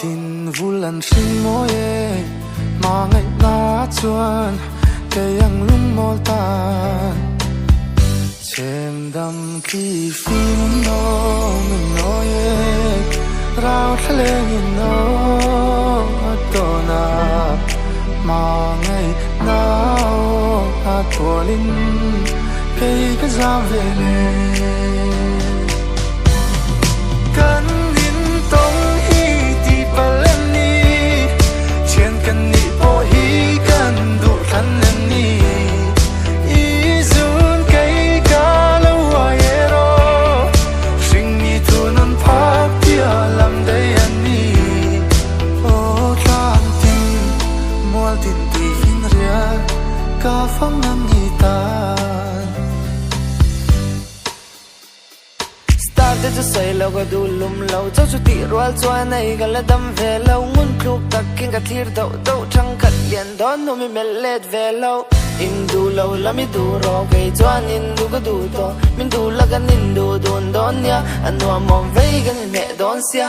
tin vulan sinh moe mà ngày na chuan cây ang lung mol tan chem dam khi phim no mình nói rao thale in no to na mà ngày nào tualin cây cái ra về kan in tong hi ti palani chen kan ni po hi kan du than ni izun kai ka lo wa ero sing ni tu non phak tia lam dai ani o tlam tin mol tin ti hin ria ka phang nam ni ta để cho say lâu có đủ lùm lâu cho chú tị roal cho này gần là đâm về lâu muốn club tắc kinh cả thiệt đậu đậu trăng cắt liền đón nó mình lết về lâu in đủ lâu là mình đủ rồi cái cho in đủ có đủ to mình đủ là cái in đủ đồn đón nha anh nói mong vây cái mẹ đón xia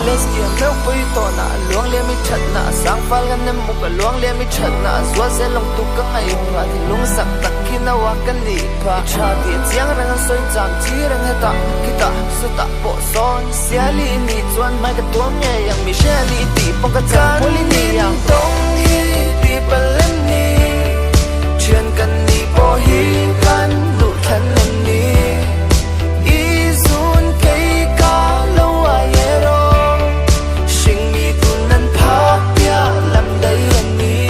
let's get milk với to na luang liêm mi chật na sáng phal cái nem mục cái luang liêm mi chật na xóa sẽ lòng tu cái ngày hoa thì lung sắc tắc khi nào hoa cái lì pa cha tiền giang rằng soi chạm chỉ rằng hết ta kita su ta bộ son xia li mi chuan mai cái tuom nhẹ yang mi share li ti phong cái cha poli ni yang tong hi ti palen ni chuyện cần ni po hi kan lu than ni izun kai ka lo ai ero làm đây anh đi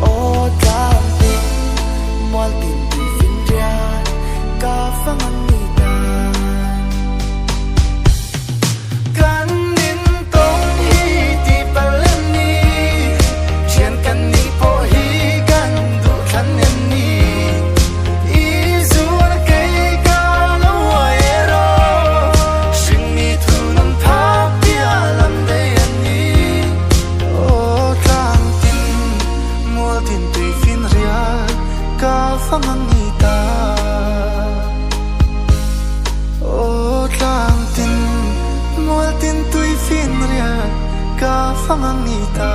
ô cam tin moal tin tu fin ra ca phang anh đi ta kan nin tong hi ti palen ni chen kan ni po hi kan du than ni izur kai ka lo ero sing ni thu nam tha pia làm đây anh đi tin tùy phiên ria ca phang ang ita ô tlang tin mual tin tùy phiên ria ca phang ang ita